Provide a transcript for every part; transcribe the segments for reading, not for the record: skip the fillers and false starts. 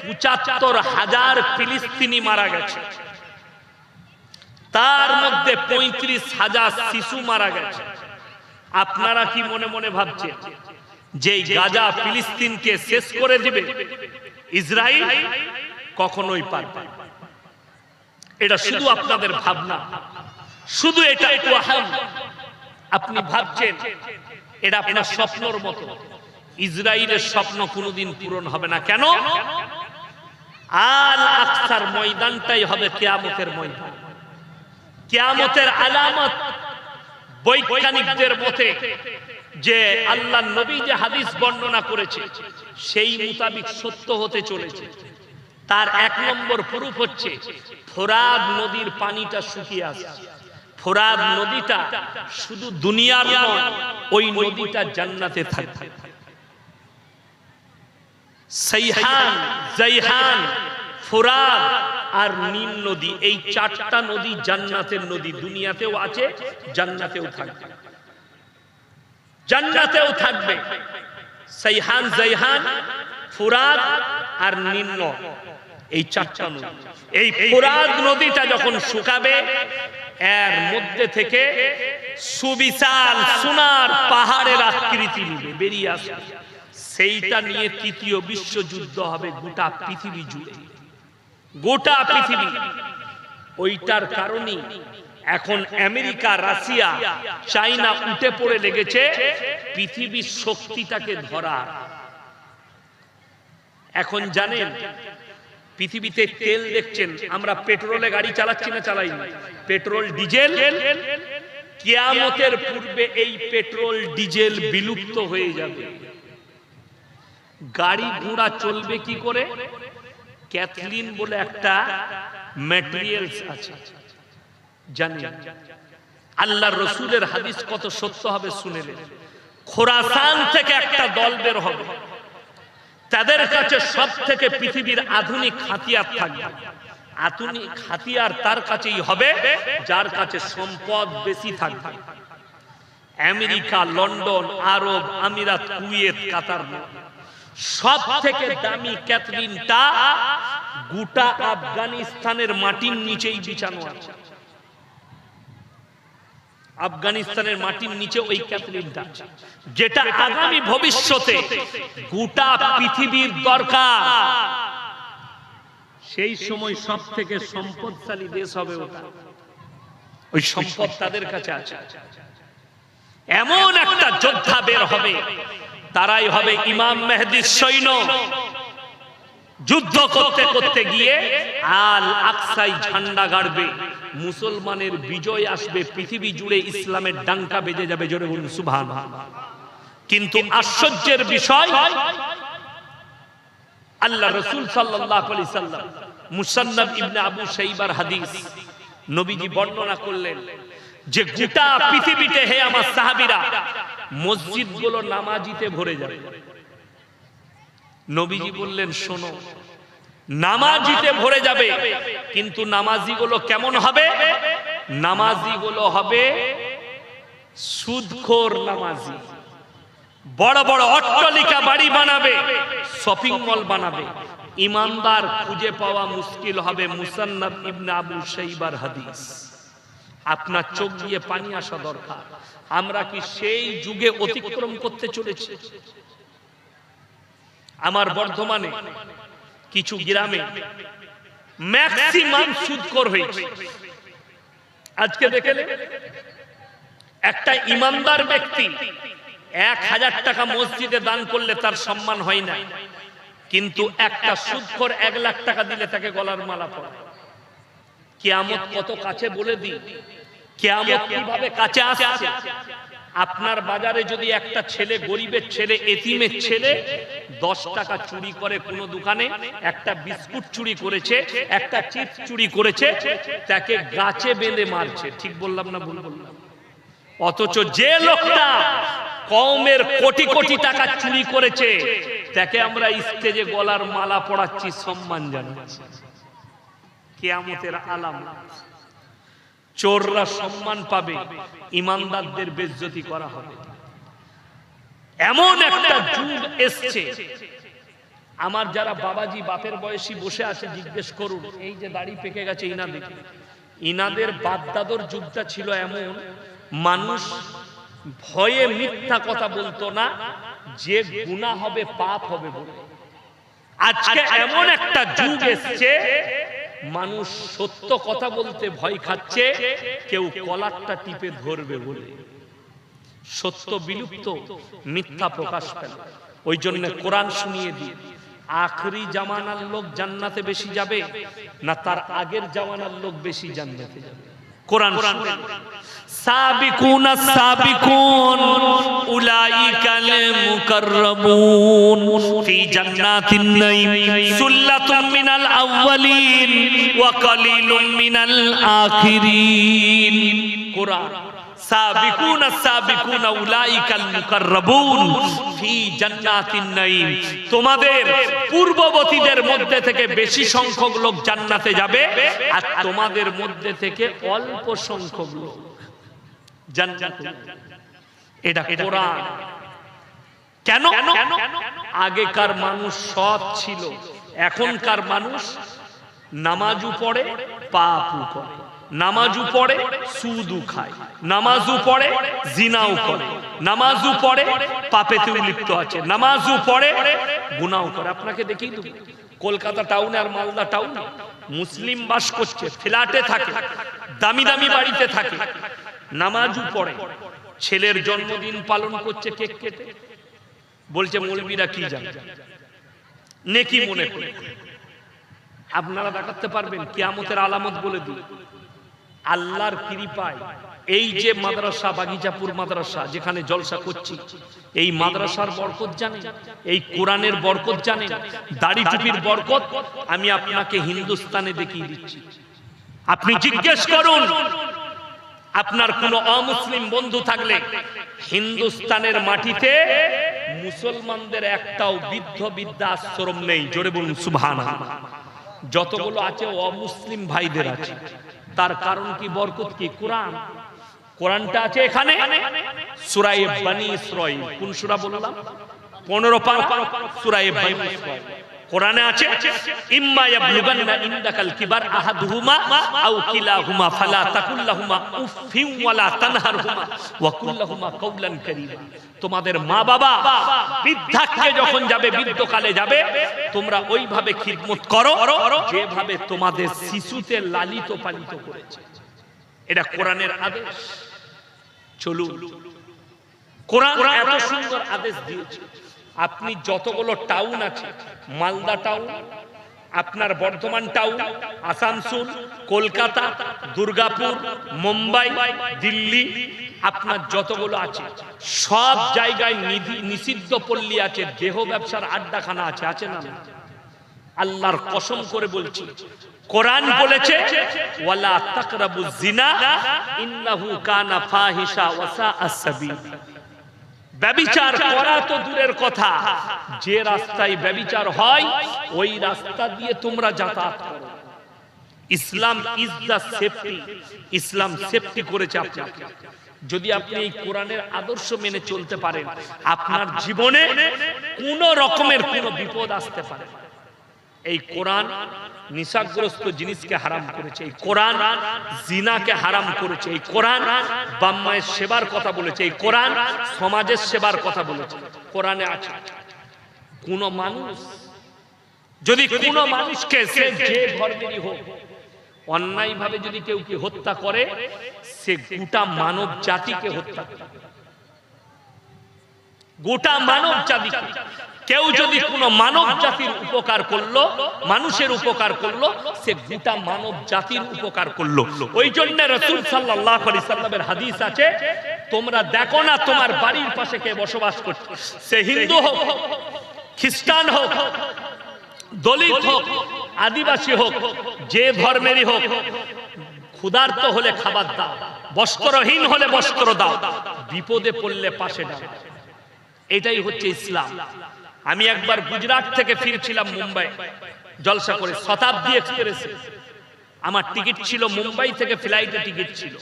৭৫,০০০ ফিলিস্তিনি মারা গেছে, তার মধ্যে ৩৫,০০০ শিশু মারা গেছে। আপনারা কি মনে মনে ভাবছেন যে গাজা ফিলিস্তিনকে শেষ করে দিবে ইসরায়েল? কখনোই পারবে না। এটা শুধু আপনাদের ভাবনা, শুধু এটা ওয়াহাম। আপনি ভাবছেন এটা আপনার স্বপ্নর মতো। ইসরায়েলের স্বপ্ন কোনোদিন পূরণ হবে না। কেন? আল আকসার ময়দানটাই হবে কিয়ামতের ময়দান। কিয়ামতের আলামত বৈজ্ঞানিকদের মতে যে আল্লাহর নবী যে হাদিস বর্ণনা করেছে সেই মোতাবেক সত্য হতে চলেছে। তার ১ নম্বর প্রুফ হচ্ছে ফোরাত নদীর পানিটা শুকিয়ে আসছে। ফোরাত নদীটা শুধু দুনিয়ার নয়, ওই নদীটা জান্নাতে থাকবে। সাইহান, জাইহান, ফোরাত আর নীল নদী, এই 4টা নদী জান্নাতের নদী। দুনিয়াতেও আছে, জান্নাতেও থাকবে। জান্নাতেও থাকবে সাইহান, জাইহান, ফোরাত আর নীল, এই 4টা নদী। এই ফোরাত নদীটা যখন শুকাবে, এর মধ্যে থেকে সুবিশাল সোনার পাহাড়ের আকৃতি নিবে, বেরিয়ে আসবে। সেইটা নিয়ে ৩য় বিশ্বযুদ্ধ হবে গোটা পৃথিবী জুড়ে, গোটা পৃথিবী। ওইটার কারণে এখন আমেরিকা, রাশিয়া, চায়না উঠে পড়ে লেগেছে পৃথিবীর শক্তিটাকে ধরা। এখন জানেন পৃথিবীতে তেল দেখছেন, আমরা পেট্রোলে গাড়ি চালাচ্ছি না, চালাই না, পেট্রোল ডিজেল। কিয়ামতের পূর্বে এই পেট্রোল ডিজেল বিলুপ্ত হয়ে যাবে। গাড়ি ঘোড়া চলবে কি করে? ক্যাথলিন বলে একটা ম্যাটেরিয়ালস আছে, জানেন? আল্লাহর রাসূলের হাদিস কত সত্য হবে শুনেলেন। খোরাসান থেকে একটা দল বের হবে, তাদের কাছে সব থেকে পৃথিবীর আধুনিক হাতিয়ার থাকবে। আধুনিক হাতিয়ার তার কাছেই হবে যার কাছে সম্পদ বেশি থাকবে। আমেরিকা, লন্ডন, আরব আমিরাত, কুয়েত, কাতার, সব থেকে দামি ক্যাথলিনটা গোটা আফগানিস্তানের মাটির নিচেই বিছানো আছে। আফগানিস্তানের মাটির নিচে ওই ক্যাথলিনটা, যেটা আগামী ভবিষ্যতে গোটা পৃথিবীর দরকার। সেই সময় সব থেকে সম্পদশালী দেশ হবে ওটা। ওই সম্পদ তাদের কাছে আছে। এমন একটা যোদ্ধা বের হবে, তারাই হবে ইমাম মেহেদীর সৈন্য। যুদ্ধ করতে করতে গিয়ে আল আকসায় ঝান্ডা গাড়বে, মুসলমানের বিজয় আসবে, পৃথিবী জুড়ে ইসলামের ডাঙ্কা বেজে যাবে। জোরে বলুন সুবহানাল্লাহ। কিন্তু আশ্চর্যের বিষয়, আল্লাহ রাসূল সাল্লাল্লাহু আলাইহি সাল্লাম মুসান্নাদ ইবনে আবু শাইবার হাদিস নবীজি বর্ণনা করলেন যে গোটা পৃথিবীতে, হে আমার সাহাবীরা, মসজিদগুলো নামাজিতে ভরে যাবে। নবীজি বললেন, শোনো, নামাজিতে ভরে যাবে, কিন্তু নামাজিগুলো কেমন হবে? নামাজিগুলো হবে সুদখোর নামাজি। বড় বড় অট্টালিকা বাড়ি বানাবে, শপিং মল বানাবে। ইমানদার খুঁজে পাওয়া মুশকিল হবে। মুসান্নাদ ইবনে আবু শাইবার হাদিস। আপনার চোখ দিয়ে পানি আসা দরকার। আমরা কি সেই যুগে অতিক্রম করতে চলেছি? আমার বর্ধমানে কিছু গ্রামে ম্যাক্সিমাম সুদখোর হয়েছে। আজকে দেখলে একটা ইমানদার ব্যক্তি ১,০০০ টাকা মসজিদে দান করলে তার সম্মান হয় না, কিন্তু একটা সুদখোর ১ লাখ টাকা দিলে তাকে গলার মালা পরায়। কিয়ামত কত কাছে বলে দিই, কিয়ামত কিভাবে কাছে আসছে। আপনার বাজারে যদি একটা ছেলে, গরিবের ছেলে, এতিমের ছেলে 10 টাকা চুরি করে কোন দোকানে, একটা বিস্কুট চুরি করেছে, একটা চিপস চুরি করেছে, তাকে গাছে বেঁধে মারছে। ঠিক বললাম না ভুল বললাম? অথচ যে লোকটা কওমের কোটি কোটি টাকা চুরি করেছে, তাকে আমরা স্টেজে গলার মালা পরাচ্ছি, সম্মান জানাচ্ছি। কিয়ামতের আলামত। চোররা সম্মান পাবে, ইমানদারদের বেইজ্জতি করা হবে। এমন একটা যুগ এসছে আমার যারা বাবাজি বাপের বয়সী বসে আছে জিজ্ঞেস করুন, এই যে দাড়ি পেকে গেছে ইনাদের বাপ দাদর যুগটা ছিল এমন, মানুষ ভয়ে মিথ্যা কথা বলতো না, যে গুনাহ হবে পাপ হবে বলে। আজকে এমন একটা যুগ এসছে, মানুষ সত্য কথা বলতে ভয় খাচ্ছে, কেউ কলারটা টিপে ধরবে বলে। সত্য বিলুপ্ত, মিথ্যা প্রকাশ পেল। ওই জন্য কোরআন শুনিয়ে দিই, আখরি জামানার লোক জান্নাতে বেশি যাবে না তার আগের জামানার লোক বেশি জান্নাতে যাবে? কোরআন শুনেন, সাবিকুনা সাবিকুন উলাইকাল মুকাররাবুন ফি জান্নাতিন নাঈম সুল্লাতুম মিনাল আউয়ালিন ওয়া কালিলুম মিনাল আখিরিন। কোরআন, সাবিকুনা সাবিকুনা উলাইকাল মুকাররাবুন ফি জান্নাতিন নাঈম, তোমাদের পূর্ববর্তীদের মধ্যে থেকে বেশি সংখ্যক লোক জান্নাতে যাবে, আর তোমাদের মধ্যে থেকে অল্প সংখ্যক লোক জান্নাতে যাবে। এটা কোরআন। কেন? আগেকার মানুষ সৎ ছিল, এখনকার মানুষ নামাজও পড়ে পাপও করে, নামাজও পড়ে সুদও খায়, নামাজও পড়ে জিনাও করে, নামাজও পড়ে পাপেতেও লিপ্ত আছে, নামাজও পড়ে গুনাহও করে। আপনাকে দেখি তো কলকাতা টাউনে আর মালদা টাউনে মুসলিম বাস করছে, ফ্ল্যাটে থাকে, দামি দামি বাড়িতে থাকে, নামাজও পড়ে, ছেলের জন্মদিন পালন করছে কেক কেটে, বলছে মৌলবীরা কি জানে, নেকি মনে করে। আপনারা দেখাতে পারবেন কিয়ামতের আলামত বলে দিই, আল্লাহর কৃপায় এই যে মাদ্রাসা বাগিচাপুর মাদ্রাসা যেখানে জলসা করছি, এই মাদ্রাসার বরকত জানেন, এই কোরআনের বরকত জানেন, দাড়ি টুপির বরকত আমি আপনাকে হিন্দুস্তানে দেখিয়ে দিচ্ছি। আপনি জিজ্ঞেস করুন, আপনার কোন অমুসলিম বন্ধু থাকলে, হিন্দুস্তানের মাটিতে মুসলমানদের একটাও বৃদ্ধ বৃদ্ধাশ্রম নেই। জোরে বলুন সুবহানাল্লাহ। যতগুলো আছে অমুসলিম ভাইদের আছে। তার কারণ কি? বরকত কি? কোরআন। কোরআনটা আছে এখানে, সূরা বনী ইসরাঈল। কোন সূরা বললাম? 15 পারা সূরা বনী ইসরাঈল। কোরআনে আছে, ইম্মা ইয়াবলুগান্না ইনদাকাল কিবার আহাদুহুমা আও কিলাহুমা ফালা তাকুল লাহুমা উফিন ওয়ালা তানহারহুমা ওয়া কুল লাহুমা কাওলান কারীমা। তোমাদের মা বাবা বৃদ্ধাক্যে যখন যাবে, বৃদ্ধকালে যাবে, তোমরা ওইভাবে খিদমত করো যেভাবে তোমাদের শিশুতে লালিত পালিত করেছে। এটা কোরআনের আদেশ। চলুন, কোরআন এত সুন্দর আদেশ দিয়েছে। আপনি যতগুলো টাউন আছে, মালদা টাউন, আপনার বর্ধমান টাউন, আসানসোল, কলকাতা, দুর্গাপুর, মুম্বাই, দিল্লি, আপনার যতগুলো আছে সব জায়গায় নিষিদ্ধ পল্লী আছে, দেহ ব্যবসার আড্ডাখানা আছে, আছে না? আল্লাহর কসম করে বলছি, কোরআন বলেছে ওয়ালা তাকরাবুজ জিনা ইন্নাহু কানা ফাহিশা ওয়া সাআ সাবিল। ব্যভিচার করা তো দূরের কথা, যে রাস্তায় ব্যভিচার হয় ওই রাস্তা দিয়ে তোমরা যাতায়াত করো। Islam is the safety. ইসলাম সেফটি করেছে আপনাকে। যদি আপনি এই কোরআনের আদর্শ মেনে চলতে পারেন, আপনার জীবনে কোনো রকমের কোনো বিপদ আসতে পারে। এই কোরআন নিশাগ্রস্ত জিনিসকে হারাম করেছে, এই কোরআন জিনাকে হারাম করেছে, এই কোরআন বাপ মায়ের সেবার কথা বলেছে, এই কোরআন সমাজের সেবার কথা বলেছে। কোরআনে আছে, কোন মানুষ যদি কোন মানুষকে সে যে ধর্মেরই হোক অন্যায় ভাবে যদি কেউ কি হত্যা করে, সে গোটা মানব জাতিকে হত্যা করে। গোটা মানব জাতিকে। কেউ যদি কোন মানব জাতির উপকার করলো, মানুষের উপকার করলো, সে গোটা মানব জাতির উপকার করলো। ওই জন্য রাসূল সাল্লাল্লাহু আলাইহি সাল্লামের হাদিস আছে, তোমরা দেখো না তোমার বাড়ির পাশে কে বসবাস করছে, সে হিন্দু হোক, খ্রিস্টান হোক, দলিত হোক, আদিবাসী হোক, যে ধর্মেরই হোক, ক্ষুধার্ত হলে খাবার দাও, বস্ত্রহীন হলে বস্ত্র দাও, বিপদে পড়লে পাশে দাও। এটাই হচ্ছে ইসলাম। আমি একবার গুজরাট থেকে ফিরছিলাম মুম্বাই জলসা করে, শতাব্দী এক্সপ্রেসে। আমার টিকিট ছিল, মুম্বাই থেকে ফ্লাইটে টিকিট ছিল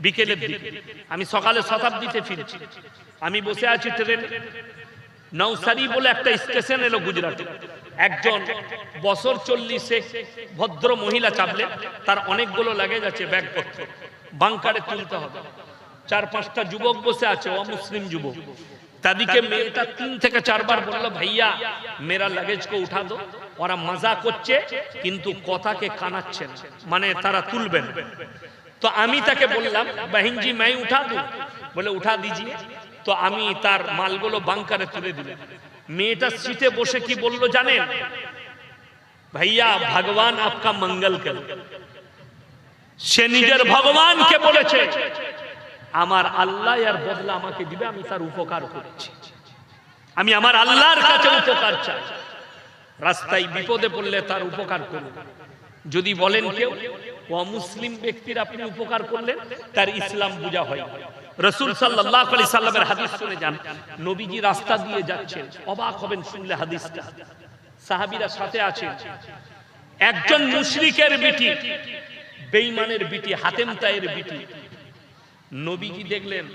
বিকেলের দিকে। আমি সকালে শতাব্দীতে ফিরছি। আমি বসে আছি ট্রেনে, নওসারি বলে একটা স্টেশন এলো গুজরাটে, একজন বছর 40 ভদ্র মহিলা চাপলেন, তার অনেকগুলো লাগেজ আছে, ব্যাগপত্র বাংকারে তুলতে হবে। 4-5টা যুবক বসে আছে, অমুসলিম যুবক। তাদেরকে মেয়েটা 3 থেকে 4 বার বললো, ভাইয়া মেরা লাগেজ কো উঠা দো। ওরা মজা করছে কিন্তু কথাকে কানাচ্ছে না, মানে তারা তুলবেন। তো আমি তাকে বললাম, বাহিনজি मैं उठा दूं? बोले उठा दीजिए। तो আমি তার মালগুলো বাংকারে তুলে দিলাম। মেয়েটা সিটে বসে কি বলল জানেন? ভাইয়া ভগবান आपका मंगल करे। সে নিজের ভগবানকে বলেছে, আমার আল্লাহ এর বদলা আমাকে দিবে, আমি তার উপকার করেছি, আমি আমার আল্লাহর কাছে উপকার চাই। রাস্তায় বিপদে পড়লে তার উপকার করুন। যদি বলেন কেউ অমুসলিম ব্যক্তির আপনি উপকার করলেন, তার ইসলাম বুঝা হয়। রাসূল সাল্লাল্লাহু আলাইহি সাল্লামের হাদিস শুনে যান, নবীজি রাস্তা দিয়ে যাচ্ছেন, অবাক হবেন শুনলে হাদিসটা। সাহাবীরা সাথে আছেন, একজন মুশরিকের বিটি, বেঈমানের বিটি, হাতেম তায়ের বিটি। নবীজি দেখলেন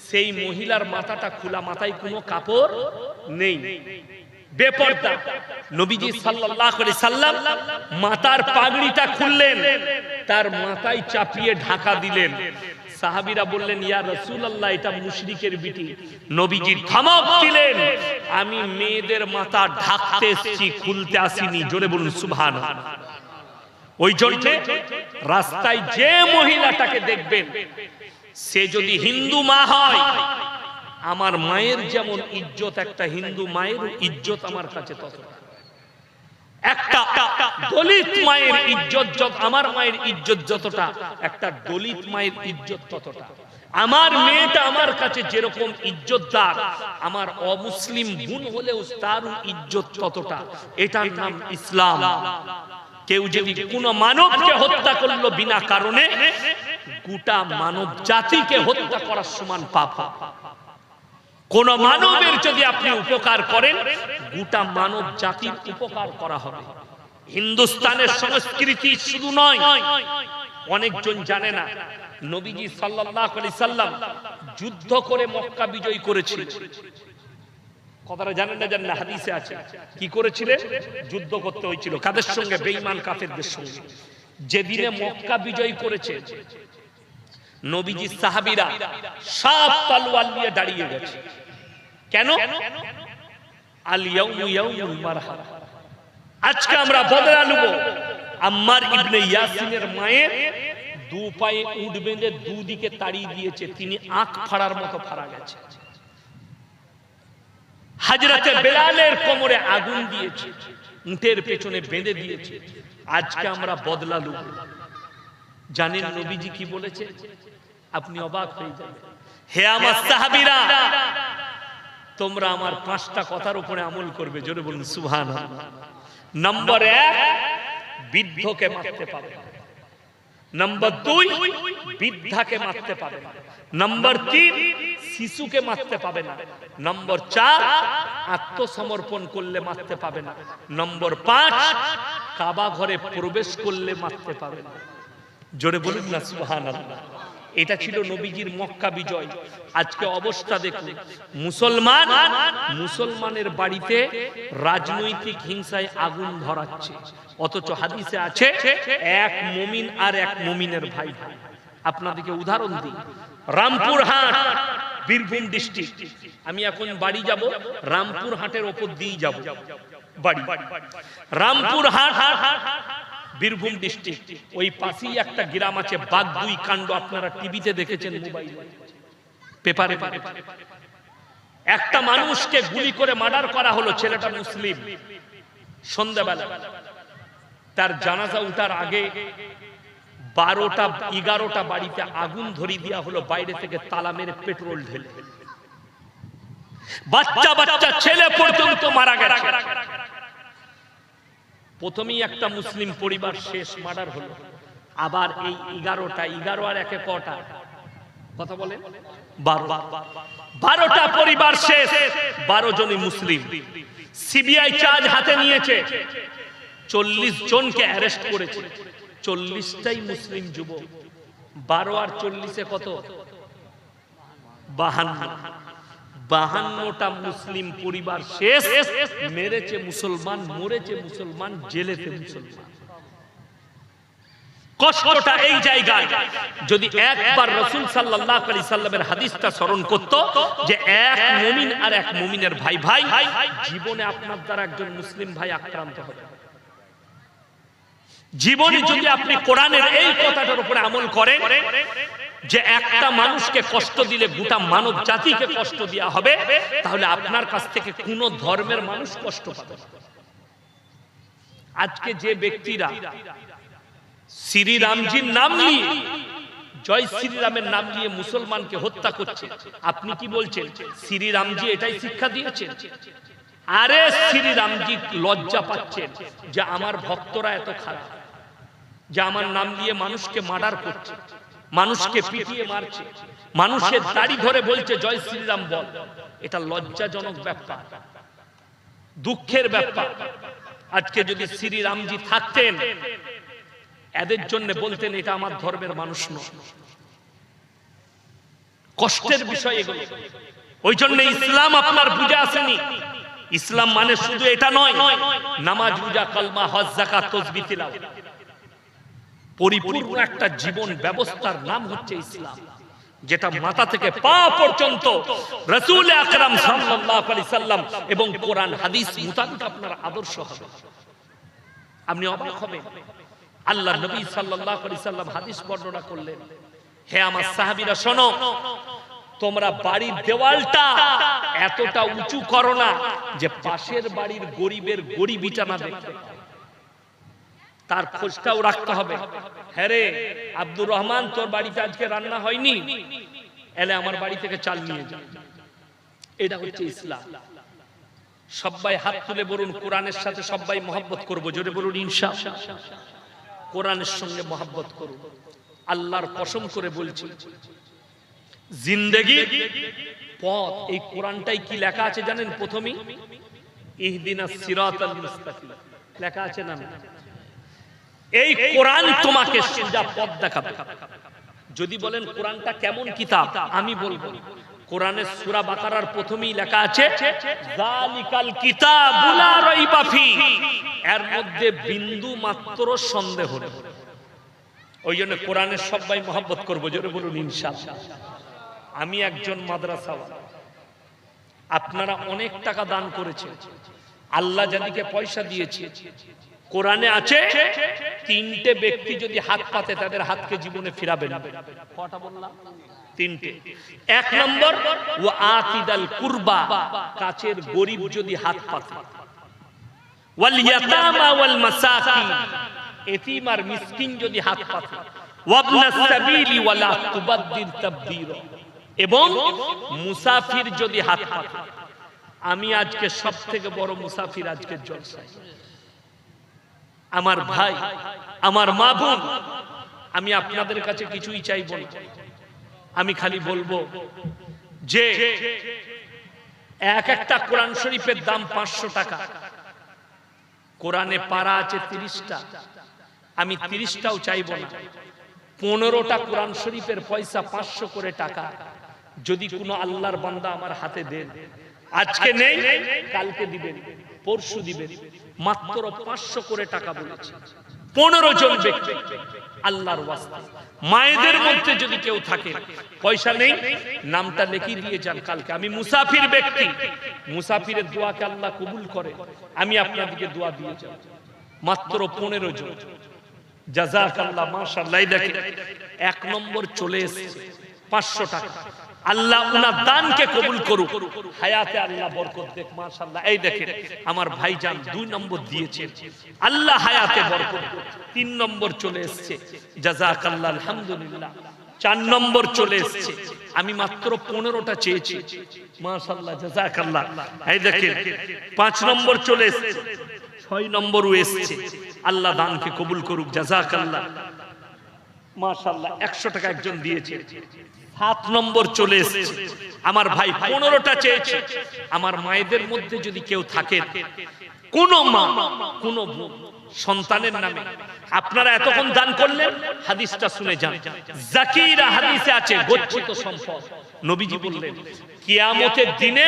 সেই মহিলার মাথাটা খোলা, মাথায় কোনো কাপড় নেই, বেপরদা। নবীজি সাল্লাল্লাহু আলাইহি সাল্লাম মাথার পাগড়িটা খুললেন, তার মাথায় চাপিয়ে ঢাকা দিলেন। সাহাবীরা বললেন, ইয়া রাসূলুল্লাহ, এটা মুশরিকের বিটি। নবীজি ধমক দিলেন, আমি মেয়েদের মাথা ঢাকতে এসেছি, খুলতে আসিনি। জোরে বলুন সুবহানাল্লাহ। ওই জন্য রাস্তায় যে মহিলাটাকে দেখবেন, সে যদি হিন্দু মা হয়, আমার মায়ের যেমন ইজ্জত, একটা হিন্দু মায়ের ইজ্জত আমার কাছে ততটা। একটা দলিত মায়ের ইজ্জত যত, আমার মায়ের ইজ্জত যতটা, একটা দলিত মায়ের ইজ্জত ততটা। আমার মেয়েটা আমার কাছে যেরকম ইজ্জতদার, আমার অমুসলিম বোন হলেও তার ইজ্জত ততটা। এটার নাম ইসলাম। কেউ যদি কোন মানবকে হত্যা করলো বিনা কারণে, গোটা মানব জাতিকে হত্যা করার সমান পাপ। কোন মানবের যদি আপনি উপকার করেন, গোটা মানব জাতির উপকার করা হবে। হিন্দুস্তানের সংস্কৃতি শুধু নয়, অনেকজন জানে না, নবীজি সাল্লাল্লাহু আলাইহি সাল্লাম যুদ্ধ করে মক্কা বিজয় করেছিলেন। কথাটা জানেন না? জানেন না? হাদিসে আছে কি করেছিলেন? যুদ্ধ করতে হয়েছিল। কাদের সঙ্গে? বেঈমান কাফেরদের সঙ্গে। যেদিনে মক্কা বিজয় করেছে, নবীজি সাহাবীরা সব তলোয়ার নিয়ে দাঁড়িয়ে গেছে। কেন? আল ইয়াউমু ইয়াউমুল মারহামা, আজকে আমরা বদলা নেব। আম্মার ইবনে ইয়াসিনের মায়ের দু পায়ে উট বেঁধে দুদিকে তাড়িয়ে দিয়েছে, তিনি আঁখ ফাড়ার মতো ফাড়া গেছে। হযরতে বেলালের কোমরে আগুন দিয়েছে, উটের পেছনে বেঁধে দিয়েছে। আজকে আমরা বদলা নেব। জানেন নবীজি কি বলেছে? আপনি অবাক হয়ে যাবেন। হে আমার সাহাবীরা, তোমরা আমার 5টা কথার উপরে আমল করবে। জোরে বলুন সুবহানাল্লাহ। নাম্বার 1, বৃদ্ধকে মারতে পাবে না। নাম্বার 2, বৃদ্ধাকে মারতে পাবে না। নাম্বার 3, শিশুকে মারতে পাবে না। নাম্বার 4, আত্মসমর্পণ করলে মারতে পাবে না। নাম্বার 5, কাবা ঘরে প্রবেশ করলে মারতে পাবে না। জোরে বলুন না সুবহানাল্লাহ। এটা ছিল নবীজির মক্কা বিজয়। আজকে অবস্থা দেখুন, মুসলমানের বাড়িতে রাজনৈতিক হিংসায় আগুন ধরাচ্ছে, অথচ হাদিসে আছে এক মুমিন আর এক মুমিনের ভাই ভাই। আপনাদেরকে উদাহরণ দিই, রামপুরহাট, বীরভূম ডিস্ট্রিক্ট। আমি এখন বাড়ি যাব, রামপুরহাটের ওপর দিয়ে যাব বাড়ি। রামপুরহাট বীরভূম ডিস্ট্রিক্ট, ওই পাশেই একটা গ্রাম আছে বাগদুই কাণ্ড। আপনারা টিভিতে দেখেছেন, মোবাইলে, পেপারে। একটা মানুষকে গুলি করে মার্ডার করা হলো, ছেলেটা মুসলিম। সন্ধ্যাবেলা তার জানাজা উঠার আগে 12টা-11টা বাড়িতে আগুন ধরিয়ে দেওয়া হলো, বাইরে থেকে তালা মেরে পেট্রোল ঢেলে। বাচ্চা বাচ্চা ছেলে পর্যন্ত মারা গেছে। প্রথমেই একটা মুসলিম পরিবার শেষ, মার্ডার হলো। আবার এই 11 আর একে কটা? কথা বলেন, 12টা পরিবার শেষ, 12 জনই মুসলিম। সিবিআই চার্জ হাতে নিয়েছে, 40 জনকে অ্যারেস্ট করেছে। 40টাই মুসলিম যুবক। 12 আর 40-এ কত? 52। 52টা মুসলিম পরিবার শেষ, মেরেছে মুসলমান, মরেছে মুসলমান, জেলেতে মুসলমান। কষ্টটা এই জায়গায়, যদি একবার রাসূল সাল্লাল্লাহু আলাইহি সাল্লামের হাদিসটা স্মরণ করত যে এক মুমিন আর এক মুমিনের ভাই ভাই, জীবনে আপনার দ্বারা একজন মুসলিম ভাই আক্রান্ত হবে। জীবনে যদি আপনি কোরআনের এই কথাটার উপরে আমল করেন যে একটা মানুষকে কষ্ট দিলে গোটা মানব জাতিকে কষ্ট দেওয়া হবে, তাহলে আপনার কাছ থেকে কোন ধর্মের মানুষ কষ্ট পাবে না। আজকে যে ব্যক্তিরা শ্রীরামজির নাম নিয়ে, জয় শ্রীরামের নাম নিয়ে মুসলমানকে হত্যা করছে, আপনি কি বলছেন শ্রীরামজি এটাই শিক্ষা দিয়েছেন? আরে শ্রীরামজি লজ্জা পাচ্ছেন যে আমার ভক্তরা এত খারাপ, যে আমার নাম দিয়ে মানুষকে মার্ডার করছে, মানুষকে পিটিয়ে মারছে, মানুষের দাড়ি ধরে বলছে জয় শ্রীরাম বল। এটা লজ্জাজনক ব্যাপার, দুঃখের ব্যাপার। আজকে যদি শ্রীরামজি থাকতেন, এদের জন্য বলতেন এটা আমার ধর্মের মানুষ নয়। কষ্টের বিষয় এগুলো। ওই জন্য ইসলাম আপনার বুঝে আসেনি। ইসলাম মানে শুধু এটা নয়, নামাজ, রোজা, কালমা, হজ, যাকাত, তাসবিহ, তিলাওয়াত, পরিপূর্ণ একটা জীবন ব্যবস্থার নাম হচ্ছে ইসলাম, যেটা মাথা থেকে পা পর্যন্ত রাসূল আকরাম সাল্লাল্লাহু আলাইহি সাল্লাম এবং কোরআন হাদিস মোতাবেক আপনার আদর্শ হবে। আপনি অবাক হবেন, আল্লাহ নবী সাল্লাল্লাহু আলাইহি সাল্লাম হাদিস বর্ণনা করলেন, হে আমার সাহাবীরা শোনো, তোমরা বাড়ির দেওয়ালটা এতটা উঁচু করো না যে পাশের বাড়ির গরিবের গরিবিটা না দেখতে, তার খোঁজটাও রাখতে হবে। হ্যাঁ রে আব্দুর রহমান, তোর বাড়িতে আজকে রান্না হয়নি, এলে আমার বাড়ি থেকে চাল নিয়ে যা। এটা হচ্ছে ইসলাম। সবাই হাত তুলে বলুন, কোরআনের সাথে সবাই মহব্বত করবো। জোরে বলুন ইনশাআল্লাহ। কোরআনের সঙ্গে মহব্বত করুন। আল্লাহর কসম করে বলছি, জিন্দেগির পথ এই কোরআনটাই কি লেখা আছে জানেন? প্রথমেই ইহদিনাস সিরাতাল মুস্তাকিম লেখা আছে না? এই কোরআন তোমাকে সোজা পথ দেখাবে। যদি বলেন কোরআনটা কেমন কিতাব, আমি বলবো কোরআনের সূরা বাকারার প্রথমেই লেখা আছে যালিকাল কিতাবু লা রাইবা ফি, এর মধ্যে বিন্দু মাত্র সন্দেহ নেই। ওই জন্য কোরআনের সবাই মহব্বত করবো। জোরে বলুন ইনশাআল্লাহ। আমি একজন মাদ্রাসাওয়ালা, আপনারা অনেক টাকা দান করেছেন, আল্লাহ যাদেরকে পয়সা দিয়েছে, কোরআনে আছে তিনটে ব্যক্তি যদি হাত পাতে তাদের হাতকে জীবনে ফিরাবে না। কটা বললাম? তিনটে। এক নম্বর, ওয়া আতিদাল কুরবা, কাছের গরিব যদি হাত পাতে, ওয়াল ইয়াতামা ওয়াল মাসাকিন, এতিম আর মিসকিন যদি হাত পাতে, ওয়াবনাস সাবিলি ওয়ালা তুবাদ্দির তাবদীর, এবং মুসাফির যদি হাত পাতে। আমি আজকে সবথেকে বড় মুসাফির আজকের জলসায়। আমার ভাই, আমার মা বোন, আমি আপনাদের কাছে কিছুই চাইব না। আমি খালি বলবো যে এক একটা কোরআন শরীফের দাম 500 টাকা। কোরআনে পারা আছে 30টা। আমি 30টাও চাইব না। 15টা কোরআন শরীফের পয়সা 500 করে টাকা যদি কোনো আল্লাহর বান্দা আমার হাতে দেন, আজকে নেই কালকে দিবেন, পরশু দিবেন, মাত্র 500 করে টাকা বলেছে। 15 জন ব্যক্তি আল্লাহর ওয়াস্তে। মায়েদের মধ্যে যদি কেউ থাকে পয়সা নেই, নামটা লিখে দিয়ে যান কালকে। আমি মুসাফির ব্যক্তি, মুসাফিরের দোয়াকে আল্লাহ কবুল করে। আমি আপনাদেরকে দোয়া দিয়ে যাব। মাত্র 15 জন। জাযাকাল্লাহ, মাশাআল্লাহ। দেখেন 1 নম্বর চলে এসেছে 500 টাকা। আল্লাহ উনার দানকে কবুল করুক, হায়াতে আল্লাহ বরকত দেখ। মাশাআল্লাহ। এই দেখেন আমার ভাইজান 2 নম্বর দিয়েছেন, আল্লাহ হায়াতে বরকত দেখ। 3 নম্বর চলে এসেছে, জাযাকাল্লাহ, আলহামদুলিল্লাহ। 4 নম্বর চলে এসেছে। আমি মাত্র 15টা চেয়েছি, মাশাআল্লাহ, জাযাকাল্লাহ। এই দেখেন 5 নম্বর চলে এসেছে, 6 নম্বরও এসেছে। আল্লাহ দানকে কবুল করুক, জাযাকাল্লাহ, মাশাআল্লাহ। 100 টাকা একজন দিয়েছে। 7 নম্বর চলে এসেছে। আমার ভাই 15টা চেয়েছে। আমার মায়েদের মধ্যে যদি কেউ থাকে, কোন মা, কোন সন্তানের নামে আপনারা এতক্ষণ দান করলেন, হাদিসটা শুনে যান। জাকিরা হাদিসে আছে গচ্ছিত সম্পদ। নবীজি বললেন কিয়ামতের দিনে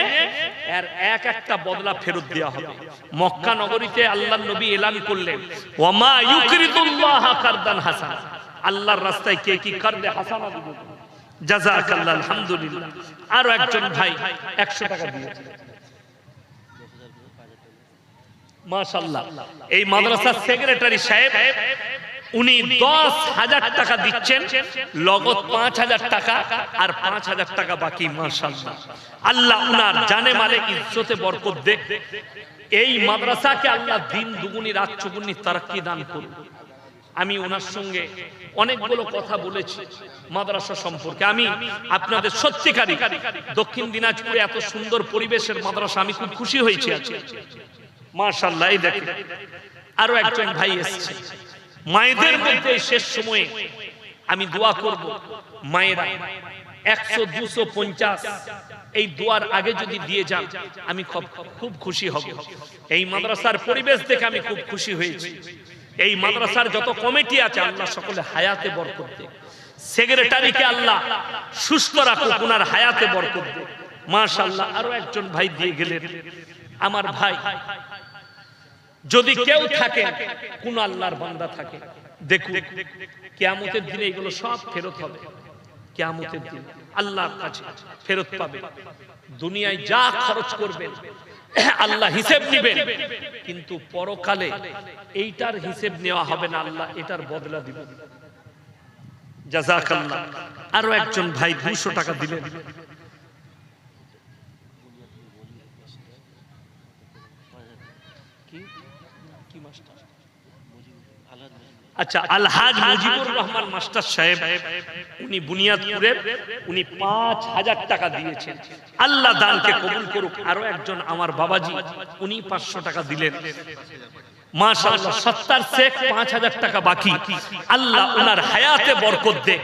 এর এক একটা বদলা ফেরত দেওয়া হবে। মক্কা নগরীতে আল্লাহর নবী এলান করলেন ওয়ামা ইউকরিদুল্লাহ কারদান হাসান, আল্লাহর রাস্তায় কে কি কারদে হাসানা দিবে, জাযাকাল্লাহ, আলহামদুলিল্লাহ। আরো একজন ভাই 100 টাকা দিয়েছে, মাশাআল্লাহ। এই মাদ্রাসার সেক্রেটারি সাহেব উনি 10,000 টাকা দিচ্ছেন, লগত 5,000 টাকা আর 5,000 টাকা বাকি। মাশাআল্লাহ, আল্লাহ উনার জানে মালে ইজ্জতে বরকত দেখ। এই মাদ্রাসাকে আল্লাহ দিন দুগুনি রাত চৌগুনি তারাক্কি দান করুন। আমি ওনার সঙ্গে অনেকগুলো কথা বলেছি মাদ্রাসা সম্পর্কে। আমি আপনাদের সত্যিকারী দক্ষিণ দিনাজপুরে এত সুন্দর পরিবেশের মাদ্রাসা, আমি খুব খুশি হয়েছি আজকে, মাশাআল্লাহ। এই দেখেন আরো একজন ভাই এসেছে। মায়েদের মধ্যে শেষ সময়ে আমি দোয়া করব, মায়েরা 100, 200, 50 এই দোয়ার আগে যদি দিয়ে যান আমি খুব খুশি হব। এই মাদ্রাসার পরিবেশ দেখে আমি খুব খুশি হয়েছি। এই মাদ্রাসার যত কমিটি আছে আল্লাহ সকলে হায়াতে বরকত দেয়, সেক্রেটারিকে আল্লাহ সুস্থ রাখুক, ওনার হায়াতে বরকত দেয়, মাশাআল্লাহ। আরো একজন ভাই দিয়ে গেলেন। আমার ভাই যদি কেউ থাকে, কোন আল্লাহর বান্দা থাকে, দেখুন কিয়ামতের দিনে এগুলো সব ফেরত হবে। কিয়ামতের দিন আল্লাহর কাছে ফেরত পাবে। দুনিয়ায় যা খরচ করবেন আল্লাহ হিসেব নেবেন, কিন্তু পরকালে এইটার হিসেব নেওয়া হবে না, আল্লাহ এটার বদলা দিবেন। জাযাকাল্লাহ। আরো একজন ভাই 200 টাকা দিলেন। আচ্ছা, আলহাজ মুজিবুর রহমান মাস্টার সাহেব, উনি বুনিয়াদপুরের, উনি 5,000 টাকা দিয়েছেন। আল্লাহ দানকে কবুল করুক। আরো একজন আমার বাবাজি, উনি 500 টাকা দিলেন, মাশাআল্লাহ। 70 শেখ 5,000 টাকা বাকি। আল্লাহ ওনার হায়াতে বরকত দেখ,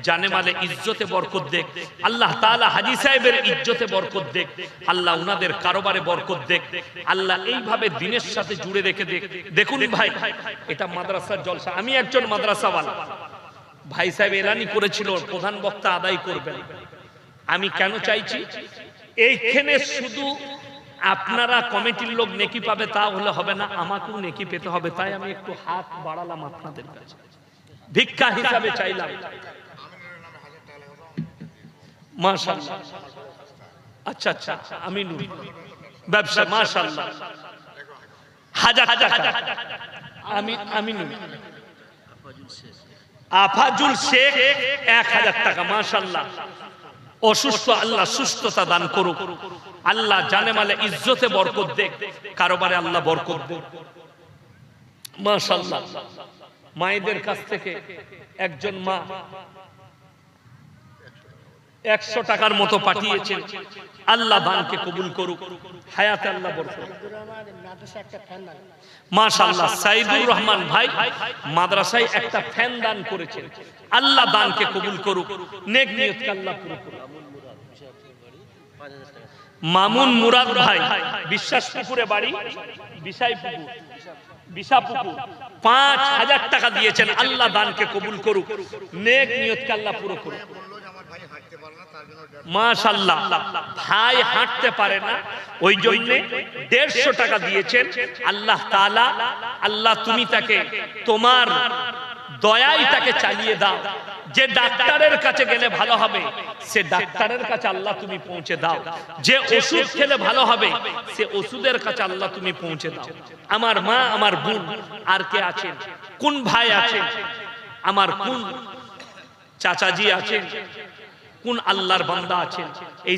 জানে মালে ইজ্জতে বরকত দেখ। আল্লাহ তাআলা হাজী সাহেবের ইজ্জতে বরকত দেখ, আল্লাহ ওনাদের কারবারে বরকত দেখ। আল্লাহ এইভাবে দিনের সাথে জুড়ে রেখে দেখ। দেখুন ভাই, এটা মাদ্রাসার জলসা। আমি একজন মাদ্রাসাওয়ালা, ভাই সাহেব এলানি করেছিল প্রধান বক্তা আদায় করবেন। আমি কেন চাইছি, এইখানে শুধু আপনারা কমিটির লোক নেকি পাবে তা হলে হবে না, আমাকেও নেকি পেতে হবে। তাই আমি একটু হাত বাড়ালাম আপনাদের কাছে, ভিক্ষা হিসাবে চাইলাম, মাশাআল্লাহ। আচ্ছা আচ্ছা, আমি ব্যবসা, মাশাআল্লাহ, 1000 টাকা। আমি আফাজুল শেখ 1000 টাকা, মাশাআল্লাহ। অসুস্থ, আল্লাহ সুস্থতা দান করুক। আল্লাহ জানে মালে ইজ্জতে বরকত দেখ, কারবারে আল্লাহ বরকত দেখ, মাশাআল্লাহ। মায়েদের কাছ থেকে একজন মা 100 টাকার মতো পাঠিয়েছেন। আল্লাহ দানকে কবুল করুক, হায়াতে আল্লাহ বরকত, মাশাআল্লাহ। সাইদুর রহমান ভাই মাদ্রাসায় একটা ফ্যান দান করেছেন। আল্লাহ দানকে কবুল করুক, নেক নিয়তকে আল্লাহ পুরো করুক। মামুন মুরাদ ভাই বিশ্বাসপুকুরে বাড়ি, বিশাপুকুর, 5,000 টাকা দিয়েছেন। আল্লাহ দানকে কবুল করুক, নেক নিয়তকে আল্লাহ পুরো করুক, মাশাআল্লাহ। ভাই হাঁটতে পারে না, ওই জন্য 150 টাকা দিয়েছেন। আল্লাহ তাআলা, আল্লাহ তুমি তাকে তোমার দয়ায় তাকে চালিয়ে দাও। যে ডাক্তারের কাছে গেলে ভালো হবে সে ডাক্তারের কাছে আল্লাহ তুমি পৌঁছে দাও। যে ওষুধ খেলে ভালো হবে সে ওষুধের কাছে আল্লাহ তুমি পৌঁছে দাও। আমার মা, আমার বোন, আর কে আছেন, কোন ভাই আছেন, আমার কোন চাচাজি আছেন, কোন আল্লাহর বান্দা আছেন, এই